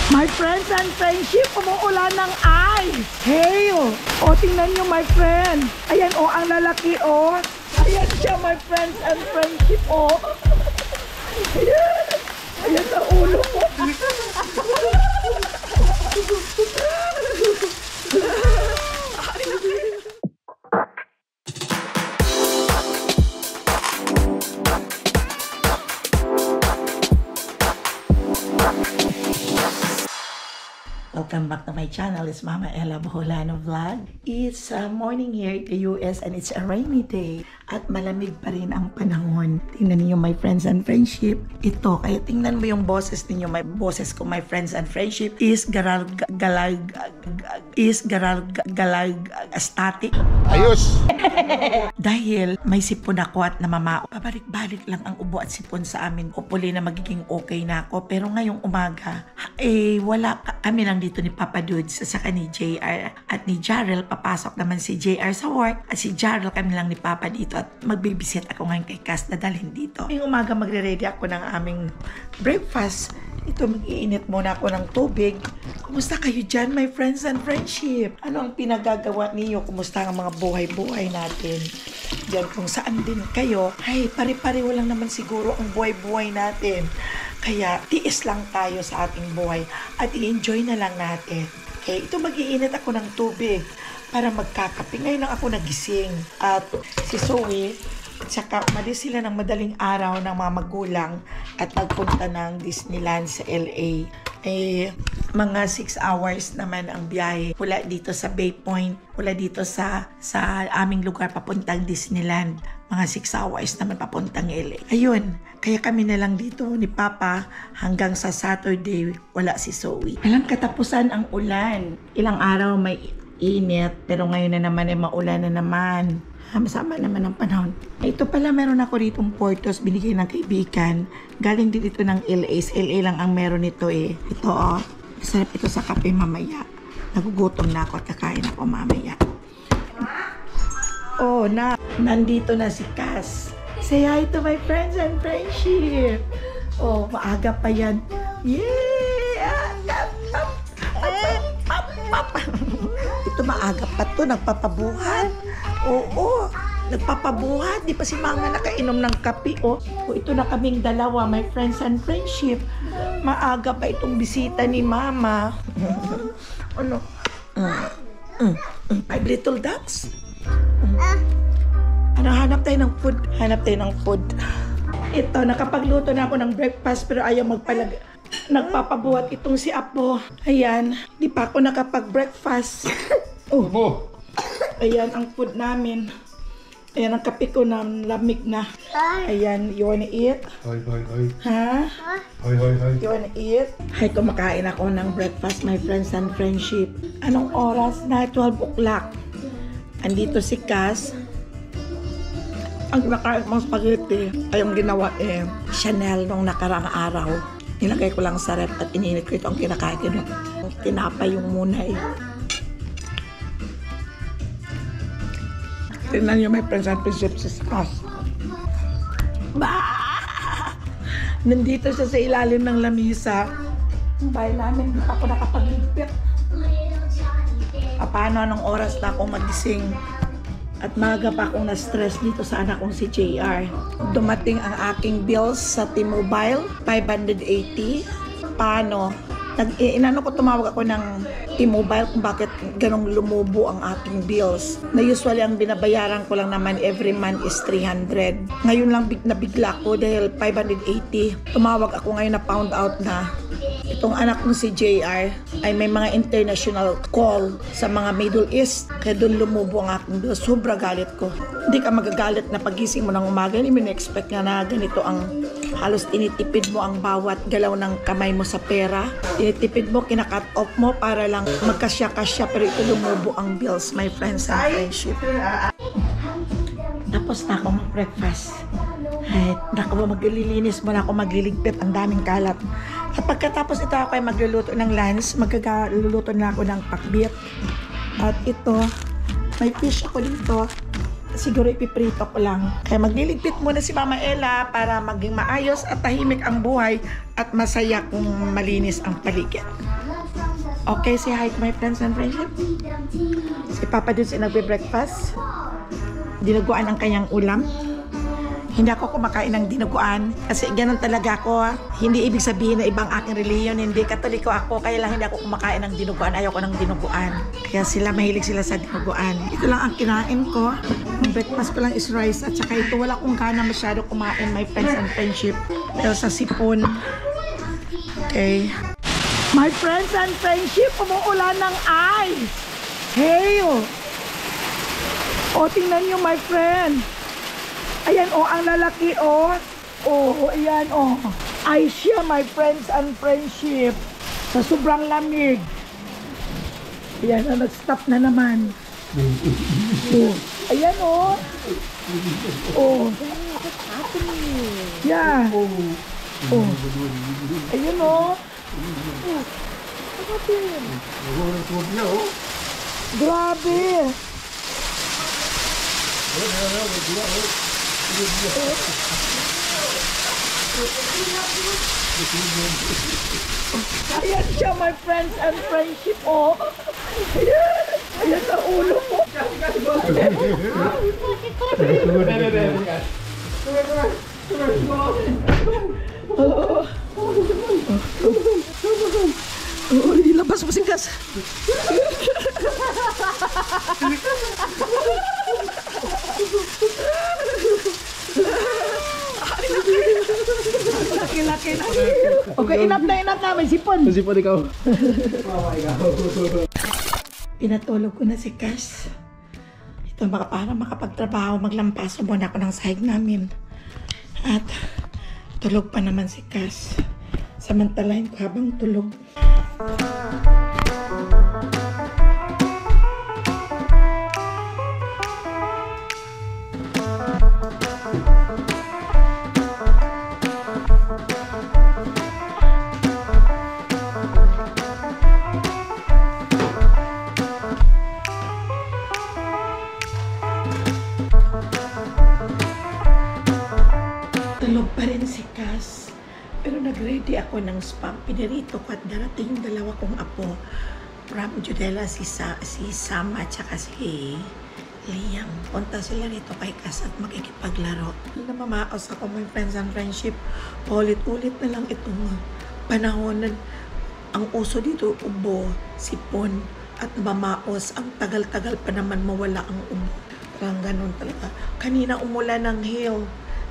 My friends and friendship, umuulan ng ice. Hey, oh, tingnan nyo my friend. Ayan, oh, ang lalaki, oh. Ayan siya, my friends and friendship, oh. Ayan, ayan sa ulo ko. Welcome back to my channel. It's Mama Ella Boholano Vlog. It's morning here in the US and it's a rainy day. At malamig pa rin ang panahon. Tingnan niyo my friends and friendship. Ito, kaya tingnan mo yung boses ninyo. My boses ko, my friends and friendship is galag static. Ayos! Dahil may sipon ako at namamao. Pabalik-balik lang ang ubo at sipon sa amin. Hopefully na magiging okay na ako. Pero ngayong umaga, wala kami lang dito ni Papa Dudes saka ni JR at ni Jarrell. Papasok naman si JR sa work at si Jarrell kami lang ni Papa dito at magbibisit ako ngayon kay Cass na dalhin dito. Ngayong umaga magre-ready ako ng aming breakfast. Ito, mag-iinit muna ako ng tubig. Kumusta kayo dyan, my friends and friendship? Ano ang pinagagawa niyo? Kumusta ang mga buhay-buhay natin? Diyan kung saan din kayo. Ay, pare-pareho lang naman siguro ang buhay-buhay natin. Kaya, tiis lang tayo sa ating buhay at i-enjoy na lang natin. Okay, ito mag-iinit ako ng tubig para magkakape. Ngayon lang ako nagising. At si Zoe, tsaka umalis sila ng madaling araw ng mga magulang at nagpunta ng Disneyland sa LA. Mga 6 hours naman ang biyahe mula dito sa Bay Point, mula dito sa aming lugar papuntang Disneyland. Mga 6 hours naman papuntang LA. Ayun, kaya kami na lang dito ni Papa hanggang sa Saturday wala si Zoe. Walang katapusan ang ulan. Ilang araw may init, pero ngayon na naman ay maulan na naman. Masama naman ang panahon. Ito pala, meron ako ditong Portos, binigay ng kaibigan. Galing din ito ng LA. Sa LA lang ang meron nito eh. Ito oh, sarap ito sa kape mamaya. Nagugutom na ako at kakain ako mamaya. Oh, nandito na si Cass. Say hi to my friends and friendship. Oh, maaga pa yan. Yeah! Ito maaga pa to, nagpapabuhat. Oo, nagpapabuhat. Di pa si Mama nakainom ng kape. Oh, ito na kaming dalawa, my friends and friendship. Maaga pa itong bisita ni Mama. Ano? 5 little ducks? Ano, hanap tayo ng food. Hanap tayo ng food. Ito, nakapagluto na ako ng breakfast pero ayaw nagpapabuhat itong si Apo. Ayan, di pa ako nakapag-breakfast. Oh. Ayan ang food namin. Ayan ang kape ko na lamig na. Ayan, you wanna eat? Hoy. Ha? Hoy. You wanna eat? Hay, kumakain ako ng breakfast, my friends and friendship. Anong oras na? 12 o'clock. Andito si Cass. Ang nakain mong spaghetti ay yung ginawa Chanel nung nakaraang araw. Nilagay ko lang sa rep at ininit ko ito ang kinakain ko. Tinapay yung munay. Tingnan niyo may friends and friendship si Cass. Nandito siya sa ilalim ng lamisa. Ang bahay namin, hindi pa ako nakapag-ligpit. Paano anong oras na akong magising? At maaga pa akong na-stress dito sa anak kong si JR. Dumating ang aking bills sa T-Mobile, 580. Paano? Tumawag ako ng T-Mobile kung bakit ganong lumubo ang aking bills. Na usually ang binabayaran ko lang naman every month is 300. Ngayon lang nabigla ko dahil 580. Tumawag ako ngayon na found out na itong anak kong si JR ay may mga international call sa mga Middle East. Kaya doon lumubo ang aking bills. Sobra galit ko. Hindi ka magagalit na pagising mo ng umaga. Hindi mo na-expect na ganito ang halos tinitipid mo ang bawat galaw ng kamay mo sa pera. Tinitipid mo, kinakat off mo para lang magkasya-kasya pero ito lumubo ang bills, my friends and friendship. Tapos na ako mag-breakfast. Ay, maglilinis mo na ako, magliligpit, ang daming kalat. At pagkatapos ito ako ay magluluto ng lunch, magluluto na ako ng pakbit. At ito, may fish ako dito. siguro ipiprito ko lang. Kaya magliligpit muna si Mama Ella para maging maayos at tahimik ang buhay at masaya kung malinis ang paligid. Okay, say hi to my friends and friendship. Si Papa Dudes ay nagbe-breakfast. Dinuguan ang kanyang ulam. Hindi ako kumakain ng dinuguan kasi ganun talaga ako. Hindi ibig sabihin na ibang aking reliyon. Hindi, Katoliko ako. Kaya lang hindi ako kumakain ng dinuguan. Ayoko ng dinuguan. Kaya mahilig sila sa dinuguan. Ito lang ang kinain ko. Ang breakfast ko lang is rice. At saka ito, wala kong gana masyado kumain, my friends and friendship. Pero sa sipon. Okay. My friends and friendship, umuulan ng ice. Hey, oh. O, tingnan nyo, my friend. Ayan, oh, ang lalaki, oh. Oh, ayan, oh. Ice siya, my friends and friendship. Sa sobrang lamig. Ayan, oh, nag-stop na naman. Oh, ayan, oh. Oh. Yeah. Oh. Ayan, oh. Grabe. Ayan siya, my friends and friendship, oh. Ayan. Ayan sa ulo mo. Oh, ilabas mo si Gas. Laki-laki na. Okay, inap na. May sipon. May sipon ikaw. Pinatulog ko na si Gas. Ito, para makapagtrabaho, maglampaso muna ako ng sahig namin. At tulog pa naman si Gas. Samantalahin ko habang tulog. Tulog pa rin si Gas. Pero nag-ready ako ng spam. Pinirito ko at darating yung dalawa kong apo. From Judela, si Sam at saka si Liam. Punta sila rito kay Gas at makikipaglaro. Namamaos ako, my friends and friendship. Ulit-ulit na lang itong panahon. Ang uso dito, ubo, sipon, at namamaos. Ang tagal-tagal pa naman mawala ang ubo. Parang ganun talaga. Kanina umulan ng hail.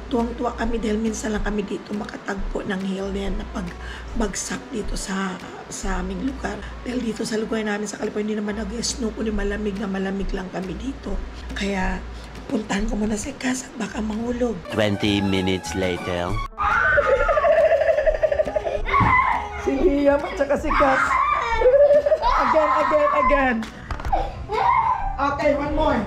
Tuwang-tuwa kami dahil minsan lang kami dito makatagpo ng hail na yan na pagbagsak dito sa aming lugar. Dahil dito sa lugar namin sa California, hindi naman nag-snow, kundi malamig lang kami dito. Kaya puntahan ko muna si Gas at baka mahulog. 20 minutes later. Si Liam at saka si Gas. Again. Okay, one more.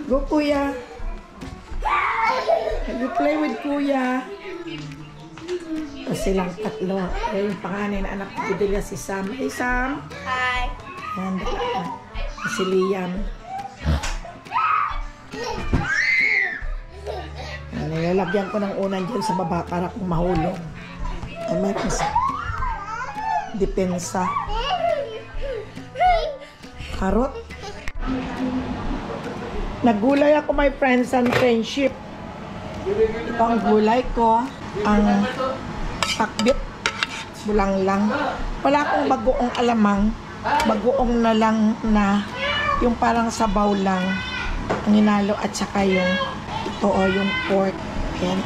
Go, Kuya. You play with Kuya. O silang tatlo. Kaya yung panganay na anak ko nila si Sam. Hey, Sam. Hi. And si Liam. Nilalagyan ko ng unan dyan sa baba para kung mahulog. Ay, may depensa. Karot. Naggulay ako, my friends and friendship. Ito ang gulay ko. Ang pakbit. Bulang lang. Wala akong bagoong alamang. Bagoong na lang na yung parang sabaw lang. Ang inalo at saka yung ito o yung pork. Ayan.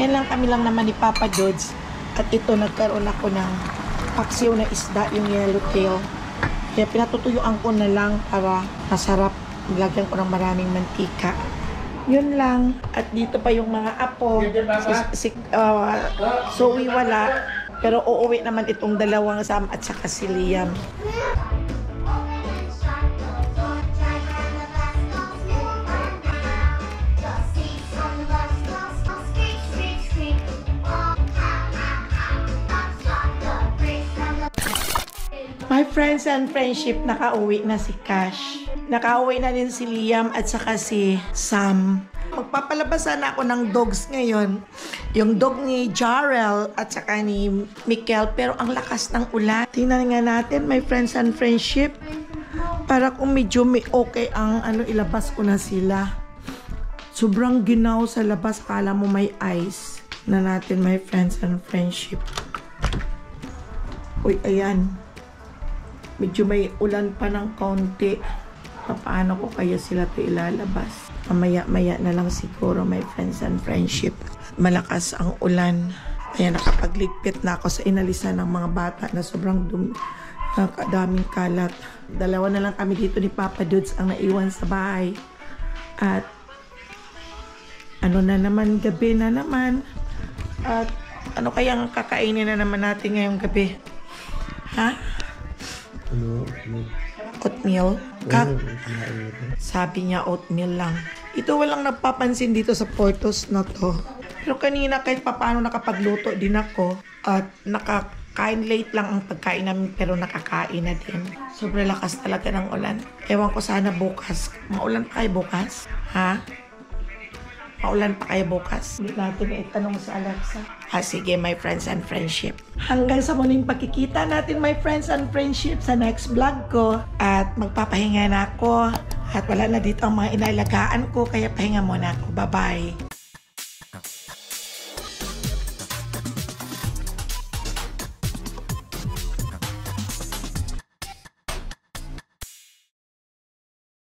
Yan lang kami lang naman ni Papa Dudes. At ito nagkaroon ako ng paksiw na isda, yung yellowtail. Kaya pinatutuyuan ko na lang para masarap. Nilagyan ko ng maraming mantika. Yun lang. At dito pa yung mga apo. Zoe wala. Pero uuwi naman itong dalawang Sam at saka si Liam. friends and friendship, nakauwi na si Cash. Nakauwi na din si Liam at saka si Sam. Magpapalabasan ako ng dogs ngayon. Yung dog ni Jarrell at saka ni Mikel. Pero ang lakas ng ulan. Tingnan nga natin, my friends and friendship. Para kung medyo may okay ang ilabas ko na sila. Sobrang ginaw sa labas. Kala mo may ice na natin, my friends and friendship. Uy, ayan. Medyo may ulan pa ng kaunti. Paano ko kaya sila ito ilalabas? Mamaya-maya na lang siguro, my friends and friendship. Malakas ang ulan. Kaya nakapagligpit na ako sa inalisan ng mga bata na sobrang daming kalat. Dalawa na lang kami dito ni Papa Dudes ang naiwan sa bahay. At ano na naman, gabi na naman. At ano kaya ang kakainin na naman natin ngayong gabi? Ha? Oatmeal? Sabi niya oatmeal lang. Ito walang napapansin dito sa Portos na to. Pero kanina kahit papaano nakapagluto din ako. At nakakain late lang ang pagkain namin pero nakakain na din. Sobrang lakas talaga ng ulan. Ewan ko sana bukas. Maulan pa kayo bukas? Ha? Maulan pa kayo bukas? Hindi natin itanong sa Alexa. Sige, my friends and friendship. Hanggang sa muling pagkikita natin, my friends and friendship, sa next vlog ko. At magpapahinga na ako. At wala na dito ang mga inalagaan ko, kaya pahinga muna ako. Bye-bye.